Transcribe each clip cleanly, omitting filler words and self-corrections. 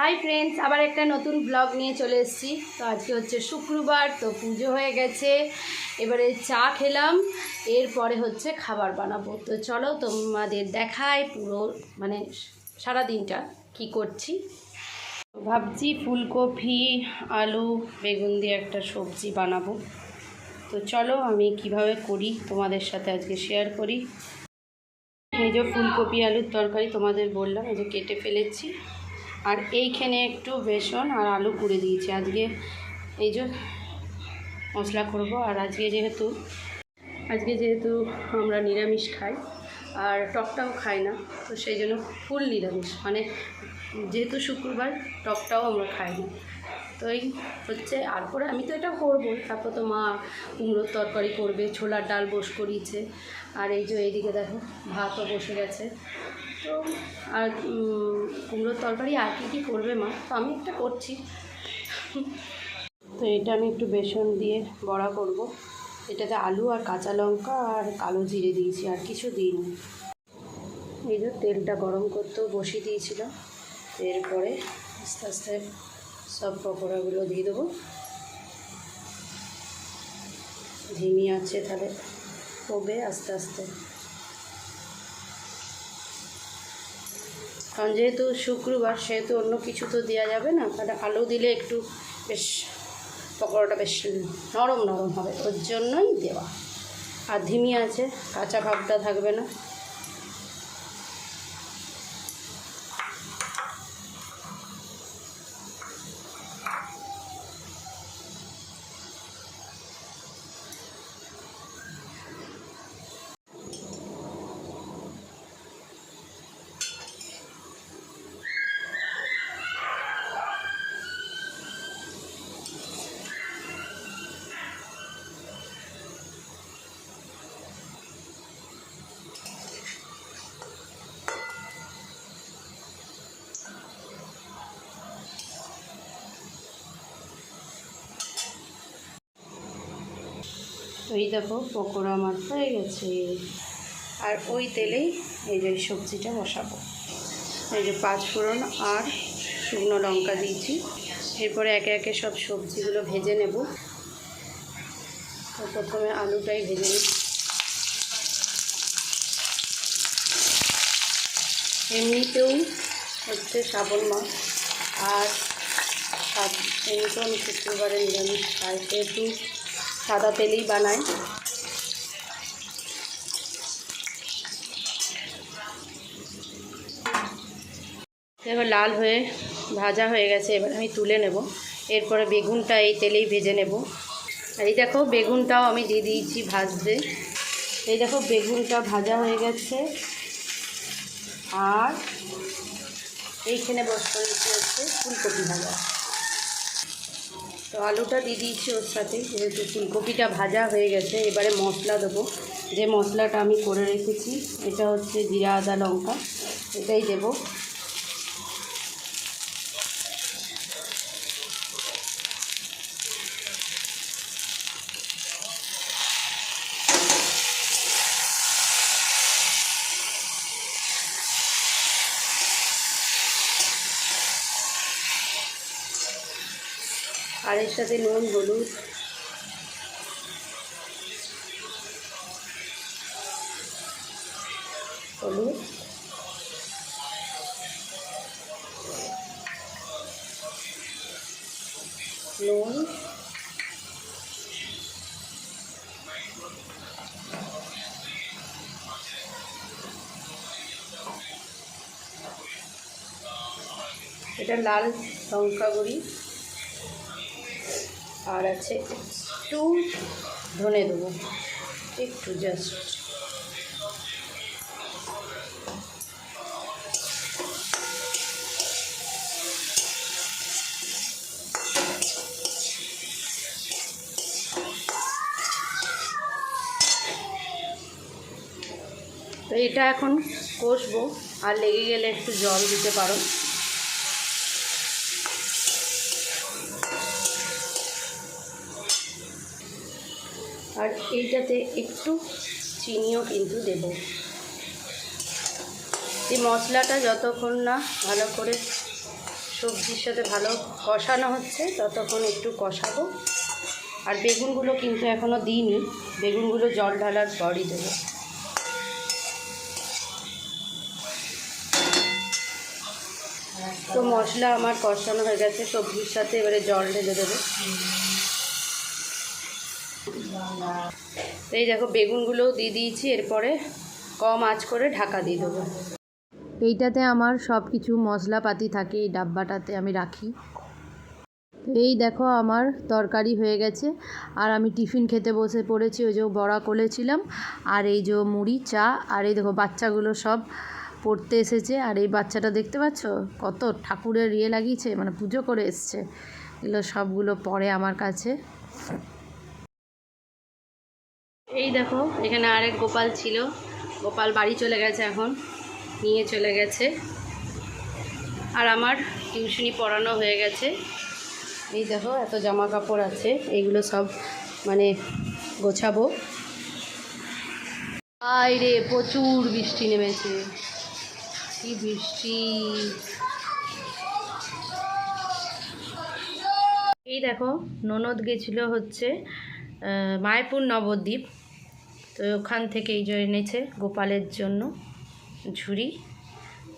Hi friends, আবার একটা নতুন ব্লগ নিয়ে চলে এসেছি। তো আজকে হচ্ছে শুক্রবার, তো পুজো হয়ে গেছে, এবারে চা খেলাম, এরপরে হচ্ছে খাবার বানাবো। তো চলো তোমাদের দেখাই পুরো মানে সারা দিনটা কি করছি। ভাবছি ফুলকপি আলু বেগুন দিয়ে একটা সবজি বানাবো। তো চলো আমি কিভাবে করি তোমাদের সাথে আজকে শেয়ার করি। এই যে ফুলকপি আলুর তরকারি তোমাদের বললাম, এই যে কেটে ফেলেছি, আর এইখানে একটু বেসন আর আলু পুড়ে দিয়েছি। আজকে এই যে মশলা করব। আর আজকে যেহেতু আমরা নিরামিষ খাই আর টকটাও খাই না, তো সেই জন্য ফুল নিরামিষ, মানে যেহেতু শুক্রবার টকটাও আমরা খাই না। তো এই হচ্ছে, আর পরে আমি তো এটা করবো, তারপর তো মা কুমড়োর তরকারি করবে, ছোলার ডাল বস করিয়েছে, আর এই যে এইদিকে দেখো ভাতও বসে গেছে। তো আর কুমড়োর তরকারি আর কী করবে মা, তো আমি একটা করছি। তো এটা আমি একটু বেসন দিয়ে বড়া করব। এটাতে আলু আর কাঁচা লঙ্কা আর কালো জিরে দিয়েছি, আর কিছু দিইনি। এই যে তেলটা গরম করতেও বসিয়ে দিয়েছিলাম, এরপরে আস্তে আস্তে সব পকোড়াগুলো দিয়ে দেবো। ঝিমি আছে, তাহলে হবে আস্তে আস্তে, কারণ যেহেতু শুক্রবার সেহেতু অন্য কিছু তো দেওয়া যাবে না, তাহলে আলু দিলে একটু বেশ পকোড়াটা বেশ নরম নরম হবে, ওর জন্যই দেওয়া। আর ধিমি আছে, কাঁচা ভাবটা থাকবে না। তো এই দেখো পকোড়া আমার হয়ে গেছে, আর ওই তেলেই এই যে সবজিটা বসাবো। এই যে 5 ফোড়ন আর শুকনো লঙ্কা দিয়েছি। এরপরে একে একে সব সবজিগুলো ভেজে নেব। তো প্রথমে আলুটাই ভেজে নিই। এমনিতেও হচ্ছে শ্রাবণ মাস, আর এমনিতেও আমি শুক্রবারে নিরামিষ খাই, সেহেতু সাদা তেলেই বানাই। দেখো লাল হয়ে ভাজা হয়ে গেছে, এবার আমি তুলে নেব। এরপরে বেগুনটা এই তেলেই ভেজে নেব। আর এই দেখো বেগুনটাও আমি দিয়ে দিয়েছি ভাজতে। এই দেখো বেগুনটা ভাজা হয়ে গেছে, আর এইখানে বসতে হচ্ছে ফুলকপি ভাজা। তো আলুটা দিয়ে দিয়েছি ওর সাথে, যেহেতু ফুলকপিটা ভাজা হয়ে গেছে। এবারে মশলা দেবো, যে মশলাটা আমি করে রেখেছি, এটা হচ্ছে জিরা আদা লঙ্কা, এটাই দেবো। আর এর সাথে নুন হলুদ, নুন এটা লাল লঙ্কা গুঁড়ি, আর আছে একটু ধনে দেবো, একটু জাস্ট। তো এটা এখন কষবো, আর লেগে গেলে একটু জল দিতে পারো। আর এইটাতে একটু চিনিও কিন্তু দেব। এই মশলাটা যতক্ষণ না ভালো করে সবজির সাথে ভালো কষানো হচ্ছে, ততক্ষণ একটু কষাবো। আর বেগুনগুলো কিন্তু এখনও দিইনি, বেগুনগুলো জল ঢালার পরই দেবো। তো মশলা আমার কষানো হয়ে গেছে সবজির সাথে, এবারে জল ঢেলে দেবো। এই দেখো বেগুনগুলোও দিয়ে দিয়েছি, এরপরে কম আঁচ করে ঢাকা দিয়ে দেবো। এইটাতে আমার সব কিছু মশলাপাতি থাকে, এই ডাব্বাটাতে আমি রাখি। এই দেখো আমার তরকারি হয়ে গেছে, আর আমি টিফিন খেতে বসে পড়েছি। ওই যে বড়া করেছিলাম, আর এই যে মুড়ি, চা, আর এই দেখো বাচ্চাগুলো সব পড়তে এসেছে। আর এই বাচ্চাটা দেখতে পাচ্ছ কত ঠাকুরের লাগিয়েছে, মানে পুজো করে এসছে। এগুলো সবগুলো পড়ে আমার কাছে। এই দেখো এখানে আরেক গোপাল ছিল, গোপাল বাড়ি চলে গেছে, এখন নিয়ে চলে গেছে। আর আমার টিউশনি পড়ানো হয়ে গেছে। এই দেখো এত জামা কাপড় আছে, এইগুলো সব মানে গোছাবো। বাইরে প্রচুর বৃষ্টি নেমেছে, কি বৃষ্টি! এই দেখো ননদ গেছিলো হচ্ছে মায়াপুর নবদ্বীপ, তো ওখান থেকে এই যে এনেছে গোপালের জন্য ঝুড়ি।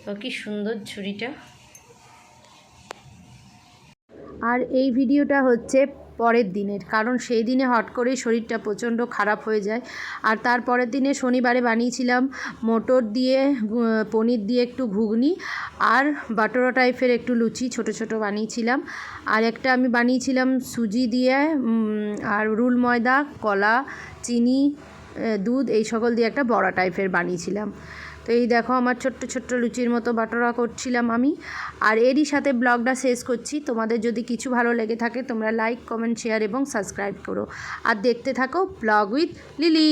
তো কি সুন্দর ঝুড়িটা। আর এই ভিডিওটা হচ্ছে পরের দিনের, কারণ সেই দিনে হট করেই শরীরটা প্রচণ্ড খারাপ হয়ে যায়। আর তারপরের দিনে শনিবারে বানিয়েছিলাম মটর দিয়ে পনির দিয়ে একটু ঘুগনি, আর বাটোরা টাইপের একটু লুচি ছোট ছোট বানিয়েছিলাম। আর একটা আমি বানিয়েছিলাম সুজি দিয়ে, আর রুল ময়দা, কলা, চিনি, দুধ এই সকল দিয়ে একটা বড়া টাইপের বানিয়েছিলাম। তো এই দেখো আমার ছোট্ট ছোট্ট লুচির মতো বাটোরা করছিলাম আমি। আর এরই সাথে ব্লগটা শেষ করছি। তোমাদের যদি কিছু ভালো লেগে থাকে তোমরা লাইক, কমেন্ট, শেয়ার এবং সাবস্ক্রাইব করো। আর দেখতে থাকো ব্লগ উইথ লিলি।